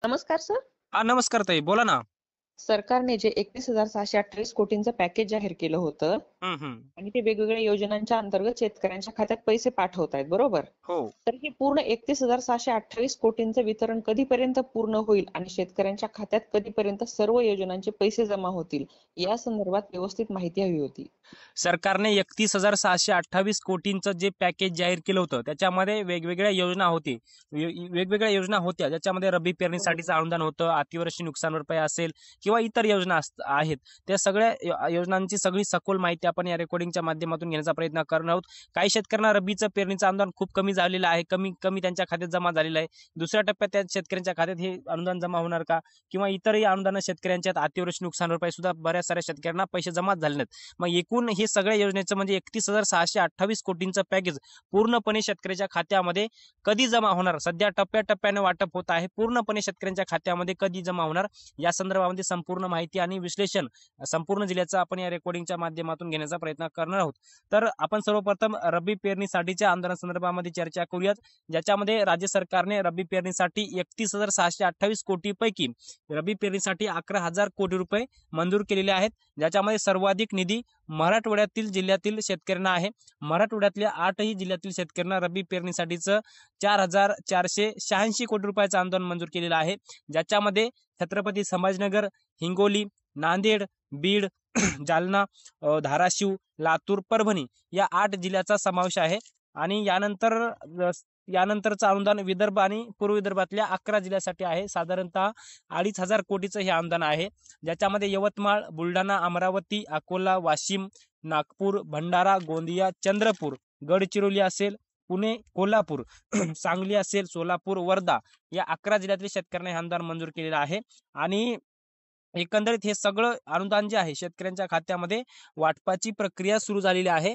नमस्कार सर. हा, नमस्कार ताई, बोला ना. सरकारने जे 31,628 कोटींचं पॅकेज जाहीर केलं होतं हं, हं. आणि ते वेगवेगळ्या योजनांच्या अंतर्गत शेतकऱ्यांच्या खात्यात पैसे पाठवत आहेत, बरोबर? हो. तर हे पूर्ण 31,628 कोटींचं वितरण कधीपर्यंत पूर्ण होईल आणि शेतकऱ्यांच्या खात्यात कधीपर्यंत सर्व योजनांचे पैसे जमा होतील, या संदर्भात व्यवस्थित माहिती हवी होती. सरकारने 31,628 कोटींचं जे पॅकेज जाहीर केलं होतं, त्याच्यामध्ये वेगवेगळ्या योजना होती. वेगवेगळ्या योजना होत्या, ज्याच्यामध्ये रब्बी बरोबर. पेरणीसाठीचं अनुदान होतं, अतिवृष्टी नुकसान भरपाई असेल किंवा इतर योजना आहेत. त्या सगळ्या योजनांची सगळी सखोल माहिती आपण या रेकॉर्डिंगच्या माध्यमातून घेण्याचा प्रयत्न करणार आहोत. काही शेतकऱ्यांना रब्बीचं पेरणीचं अनुदान खूप कमी झालेलं आहे, कमी कमी त्यांच्या खात्यात जमा झालेलं आहे. दुसऱ्या टप्प्यात त्या शेतकऱ्यांच्या खात्यात हे अनुदान जमा होणार का? किंवा इतरही अनुदान शेतकऱ्यांच्या अतिवृष्टी नुकसान भरपाई सुद्धा बऱ्याच साऱ्या शेतकऱ्यांना पैसे जमाच झाले नाहीत. मग एकूण हे सगळ्या योजनेचं म्हणजे 31,628 कोटींचं पॅकेज पूर्णपणे शेतकऱ्याच्या खात्यामध्ये कधी जमा होणार? सध्या टप्प्याटप्प्याने वाटप होत आहे. पूर्णपणे शेतकऱ्यांच्या खात्यामध्ये कधी जमा होणार? या संदर्भामध्ये संपूर्ण माहिती आणि विश्लेषण संपूर्ण जिल्ह्याचं आपण या रेकॉर्डिंगच्या माध्यमातून घेण्याचा प्रयत्न करणार आहोत. तर आपण सर्वप्रथम रब्बी पेरणीसाठीच्या आंदोलनासंदर्भामध्ये चर्चा करूयात, ज्याच्यामध्ये राज्य सरकारने रब्बी पेरणीसाठी 31,628 कोटी पैकी रब्बी पेरणीसाठी 11,000 कोटी रुपये मंजूर केलेले आहेत. ज्याच्यामध्ये सर्वाधिक निधी मराठवाड्यातील जिल्ह्यातील शेतकऱ्यांना आहे. मराठवाड्यातल्या 8ही जिल्ह्यातील शेतकऱ्यांना रब्बी पेरणीसाठीचं 4,486 कोटी रुपयाचं अनुदान मंजूर केलेलं आहे. ज्याच्यामध्ये छत्रपती संभाजीनगर, हिंगोली, नांदेड, बीड, जालना, धाराशिव, लातूर, परभणी या 8 जिल्ह्याचा समावेश आहे. आणि यानंतरचं अनुदान विदर्भ आणि पूर्व विदर्भातल्या 11 जिल्ह्यासाठी आहे. साधारणतः 2,500 कोटीचं हे अनुदान आहे. ज्याच्यामध्ये यवतमाळ, बुलढाणा, अमरावती, अकोला, वाशिम, नागपूर, भंडारा, गोंदिया, चंद्रपूर, गडचिरोली असेल, पुणे, कोल्हापूर, सांगली असेल, सोलापूर, वर्धा या 11 जिल्ह्यातील शेतकऱ्यांना हे अनुदान मंजूर केलेलं आहे. आणि एकंदरीत हे सगळं अनुदान जे आहे शेतकऱ्यांच्या खात्यामध्ये वाटपाची प्रक्रिया सुरू झालेली आहे.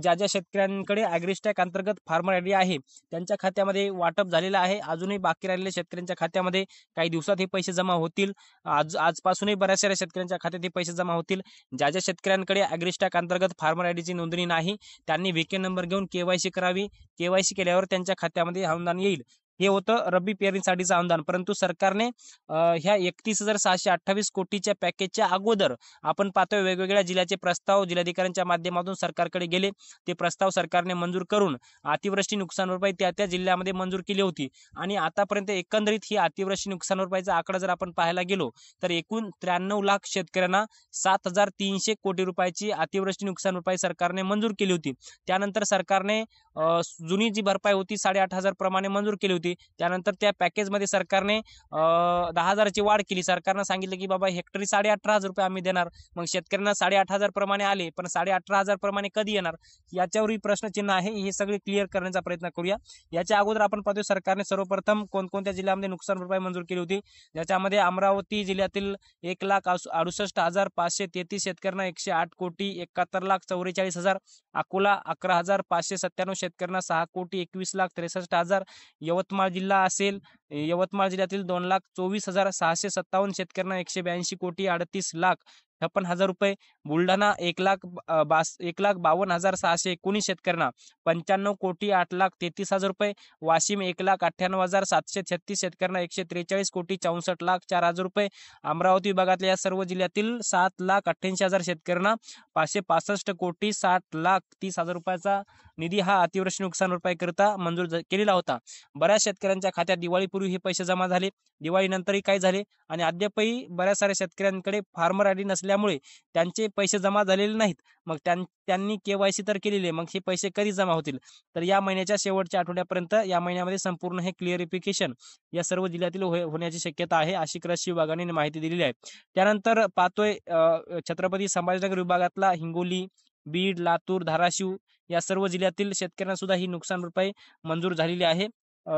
ज्या ज्या शेतकऱ्यांकडे ॲग्रिस्टॅक अंतर्गत फार्मर आयडी आहे त्यांच्या खात्यामध्ये वाटप झालेलं आहे. अजूनही बाकी राहिलेल्या शेतकऱ्यांच्या खात्यामध्ये काही दिवसात हे पैसे जमा होतील. आजपासूनही बऱ्याच साऱ्या शेतकऱ्यांच्या खात्यात हे पैसे जमा होतील. ज्या ज्या शेतकऱ्यांकडे ॲग्रिस्टॅक अंतर्गत फार्मर आयडीची नोंदणी नाही त्यांनी व्हीके नंबर घेऊन केवायसी करावी. केवायसी केल्यावर त्यांच्या खात्यामध्ये हे अनुदान येईल. हे होतं रब्बी पेरणीसाठीचं अनुदान. परंतु सरकारने ह्या 31,628 कोटीच्या पॅकेजच्या अगोदर आपण पाहतोय वेगवेगळ्या जिल्ह्याचे प्रस्ताव जिल्हाधिकाऱ्यांच्या माध्यमातून सरकारकडे गेले. ते प्रस्ताव सरकारने मंजूर करून अतिवृष्टी नुकसान भरपाई त्या त्या जिल्ह्यामध्ये मंजूर केली होती. आणि आतापर्यंत एकंदरीत ही अतिवृष्टी नुकसान भरपाईचा आकडा जर आपण पाहायला गेलो तर एकूण 93 लाख शेतकऱ्यांना 7,300 कोटी रुपयाची अतिवृष्टी नुकसान भरपाई सरकारने मंजूर केली होती. त्यानंतर सरकारने जुनी जी भरपाई होती 8,500 प्रमाणे मंजूर केली होती. त्यानंतर त्या पॅकेजमध्ये सरकारने 10,000ची वाढ केली. सरकारनं सांगितलं की बाबा हेक्टरी 18,500 रुपये आम्ही देणार. मग शेतकऱ्यांना 18,500 प्रमाणे आले, पण 18,500 प्रमाणे कधी येणार याच्यावरही प्रश्नचिन्ह आहे. हे सगळे क्लिअर करण्याचा प्रयत्न करूया. याच्या अगोदर आपण पाहतोय सरकारने सर्वप्रथम कोणकोणत्या जिल्ह्यामध्ये नुकसान भरपाई मंजूर केली होती. ज्याच्यामध्ये अमरावती जिल्ह्यातील 1,68,533 शेतकऱ्यांना 108 कोटी 71,44,000, अकोला 11,597 शेतकऱ्यांना 6 कोटी 21,63,000, यवतमाळ जिल्हा असेल, यवतमाळ जिल्ह्यातील 2,24,657 शेतकऱ्यांना 182 कोटी 38,56,000 रुपये, बुलढाणा 1,52,619 शेतकऱ्यांना 95 कोटी 8,33,000 रुपये, वाशिम 1,98,736 शेतकऱ्यांना 143 कोटी 64,04,000 रुपये, अमरावती विभागातल्या या सर्व जिल्ह्यातील 7,88,000 शेतकऱ्यांना 565 कोटी 60,30,000 रुपयाचा निधी हा अतिवृष्टी नुकसान भरपाई करता मंजूर केलेला होता. बऱ्याच शेतकऱ्यांच्या खात्यात दिवाळीपूर्वी हे पैसे जमा झाले, दिवाळीनंतरही काय झाले आणि अद्यापही बऱ्याच साऱ्या शेतकऱ्यांकडे फार्मर आयडी नसल्यामुळे त्यांचे पैसे जमा झालेले नाहीत. मग त्यांनी केवायसी तर केलेली आहे. मग हे पैसे कधी जमा होतील? तर या महिन्याच्या शेवटच्या आठवड्यापर्यंत या महिन्यामध्ये संपूर्ण हे क्लिअरिफिकेशन या सर्व जिल्ह्यातील होण्याची शक्यता आहे, अशी कृषी विभागाने माहिती दिलेली आहे. त्यानंतर पाहतोय छत्रपती संभाजीनगर विभागातला हिंगोली, बीड, लातूर, धाराशिव या सर्व जिल्ह्यातील शेतकऱ्यांना सुद्धा ही नुकसान भरपाई मंजूर झालेली आहे.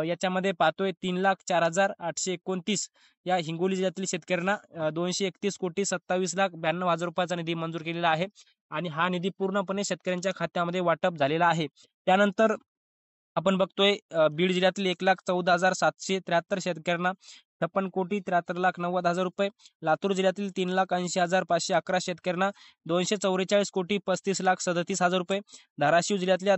याच्यामध्ये पाहतोय 3,04,829 या हिंगोली जिल्ह्यातील शेतकऱ्यांना 231 कोटी 27,92,000 रुपयाचा निधी मंजूर केलेला आहे. आणि हा निधी पूर्णपणे शेतकऱ्यांच्या खात्यामध्ये वाटप झालेला आहे. त्यानंतर आपण बघतोय बीड जिल्ह्यातील 1,14,773 शेतकऱ्यांना 56 कोटी 73,90,000 रुपये, लातूर जिल्ह्यातील 3,80,511 शेतकऱ्यांना 244 कोटी 35,37,000 रुपये, धाराशिव जिल्ह्यातल्या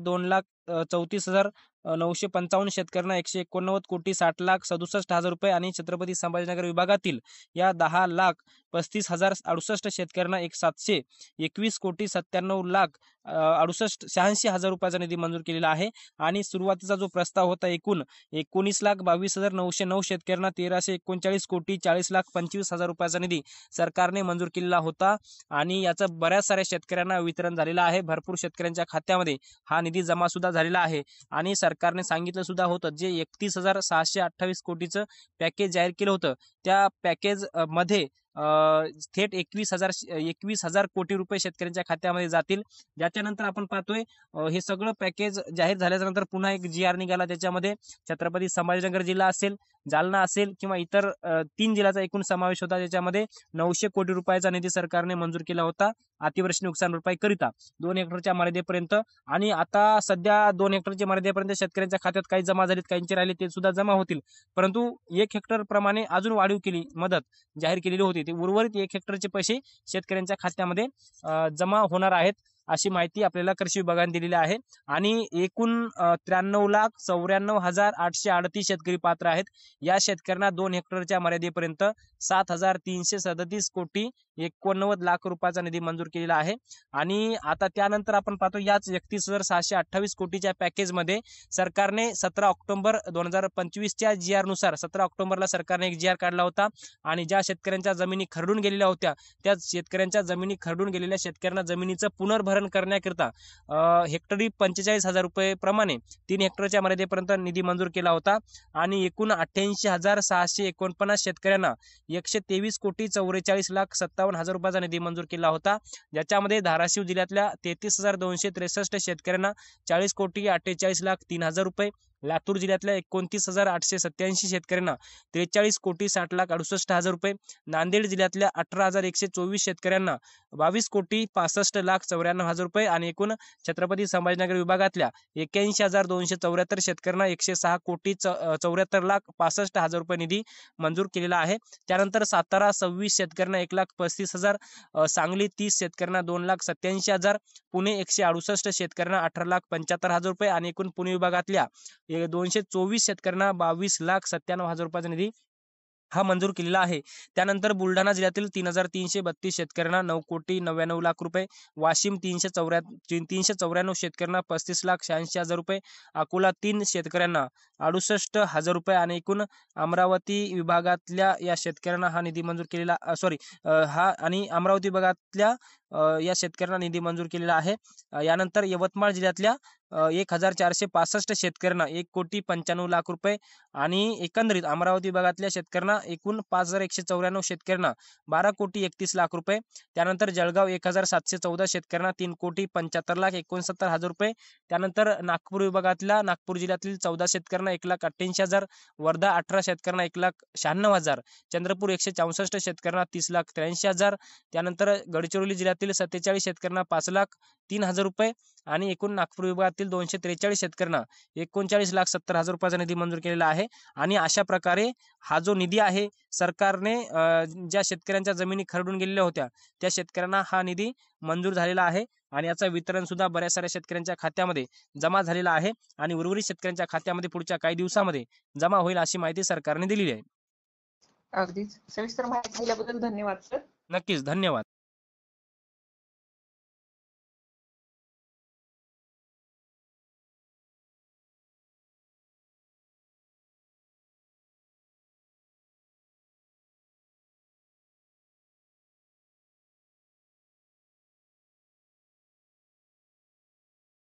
34,955 शेतकऱ्यांना 189,60,67,000 रुपये आणि छत्रपती संभाजीनगर विभागातील या 10,35,068 शेतकऱ्यांना 727,21,97,86,86,000 रुपयाचा निधी मंजूर केलेला आहे. आणि सुरुवातीचा जो प्रस्ताव होता एकूण 19,22,909 शेतकऱ्यांना 1,339,40,25,000 रुपयाचा निधी सरकारने मंजूर केलेला होता. आणि याचं बऱ्याच साऱ्या शेतकऱ्यांना वितरण झालेलं आहे. भरपूर शेतकऱ्यांच्या खात्यामध्ये हा निधी जमा सुद्धा झालेला आहे. आणि सरकारने सांगितलं सुद्धा होतं जे 31,628 कोटीचं पॅकेज जाहीर केलं होतं त्या पॅकेज मध्ये थेट 21,000 कोटी रुपये शेतकऱ्यांच्या खात्यामध्ये जातील. ज्याच्यानंतर आपण पाहतोय हे सगळं पॅकेज जाहीर झाल्याच्या नंतर पुन्हा एक GR निघाला. त्याच्यामध्ये छत्रपती संभाजीनगर जिल्हा असेल, जालना असेल किंवा इतर 3 जिल्ह्याचा एकूण समावेश होता. त्याच्यामध्ये 900 कोटी रुपयाचा निधी सरकारने मंजूर केला होता अतिवृष्टी नुकसान भरपाई करिता 2 हेक्टरच्या मर्यादेपर्यंत. आणि आता सध्या 2 हेक्टरच्या मर्यादेपर्यंत शेतकऱ्यांच्या खात्यात काही जमा झालीत, काहींचे राहिले ते सुद्धा जमा होतील. परंतु 1 हेक्टर प्रमाणे अजून वाढीव केली मदत जाहीर केलेली होती. ते उर्वरित 1 हेक्टरचे पैसे शेतकऱ्यांच्या खात्यामध्ये जमा होणार आहेत अशी माहिती आपल्याला कृषी विभागाने दिलेली आहे. आणि एकूण 93,94,838 शेतकरी पात्र आहेत. या शेतकऱ्यांना 2 हेक्टरच्या मर्यादेपर्यंत 7,337 कोटी 89 लाख रुपयाचा निधी मंजूर केलेला आहे. आणि आता त्यानंतर आपण पाहतो याच 31,628 कोटीच्या पॅकेजमध्ये सरकारने 17 ऑक्टोबर 2025च्या GR नुसार 17 ऑक्टोबरला सरकारने एक GR काढला होता. आणि ज्या शेतकऱ्यांच्या जमिनी खरडून गेलेल्या होत्या त्या शेतकऱ्यांच्या जमिनी खरडून गेलेल्या शेतकऱ्यांना जमिनीचं पुनर्भरण करण्याकरिता हेक्टरी 45,000 रुपये प्रमाणे 3 हेक्टरच्या मर्यादेपर्यंत निधी मंजूर केला होता. आणि एकूण 88,649 शेतकऱ्यांना 123,44,57,000 रुपयाचा निधी मंजूर केला होता. ज्याच्यामध्ये धाराशिव जिल्ह्यातल्या 33,263 शेतकऱ्यांना 40,48,03,000 रुपये, लातूर जिल्ह्यातल्या 29,887 शेतकऱ्यांना 43,60,68,000 रुपये, नांदेड जिल्ह्यातल्या 18,124 शेतकऱ्यांना 22,65,94,000 रुपये आणि एकूण छत्रपती संभाजीनगर विभागातल्या 81,274 शेतकऱ्यांना 106,74,65,000 रुपये निधी मंजूर केलेला आहे. त्यानंतर सातारा 26 शेतकऱ्यांना 1,35,000, सांगली 30 शेतकऱ्यांना 2,87,000, पुणे 168 शेतकऱ्यांना 18,75,000 रुपये आणि एकूण पुणे विभागातल्या 224 शेतकऱ्यांना 22,97,000 रुपयाचा निधी हा मंजूर केलेला आहे. त्यानंतर बुलढाणा जिल्ह्यातील 3,332 शेतकऱ्यांना 9,99,00,000 रुपये, वाशिम 394 शेतकऱ्यांना 35,86,000 रुपये, अकोला 3 शेतकऱ्यांना 68,000 रुपये आणि एकूण अमरावती विभागातल्या या शेतकऱ्यांना हा निधी मंजूर केलेला अमरावती विभागातल्या या शेतकऱ्यांना निधी मंजूर केलेला आहे. यानंतर यवतमाळ जिल्ह्यातल्या 1,465 शेतकऱ्यांना 1,95,00,000 रुपये आणि एकंदरीत अमरावती विभागातल्या शेतकऱ्यांना एकूण 5,194 शेतकऱ्यांना 12,31,00,000 रुपये. त्यानंतर जळगाव 1,714 शेतकऱ्यांना 3,75,69,000 रुपये. त्यानंतर नागपूर विभागातल्या नागपूर जिल्ह्यातील 14 शेतकऱ्यांना 1,88,000, वर्धा 18 शेतकऱ्यांना 1,96,000, चंद्रपूर 164 शेतकऱ्यांना 30,83,000. त्यानंतर गडचिरोली जिल्ह्यातील 47 शेतकऱ्यांना 5,03,000 रुपये आणि एकूण नागपूर विभागातील 243 शेतकऱ्यांना 39,70,000 रुपयाचा निधी मंजूर केलेला आहे. आणि अशा प्रकारे हा जो निधी आहे सरकारने ज्या शेतकऱ्यांच्या जमिनी खरडून गेलेल्या होत्या त्या शेतकऱ्यांना हा निधी मंजूर झालेला आहे. आणि याचं वितरण सुद्धा बऱ्याच साऱ्या शेतकऱ्यांच्या खात्यामध्ये जमा झालेला आहे आणि उर्वरित शेतकऱ्यांच्या खात्यामध्ये पुढच्या काही दिवसामध्ये जमा होईल अशी माहिती सरकारने दिलेली आहे. अगदीच सविस्तर माहिती दिल्याबद्दल धन्यवाद सर. नक्कीच धन्यवाद.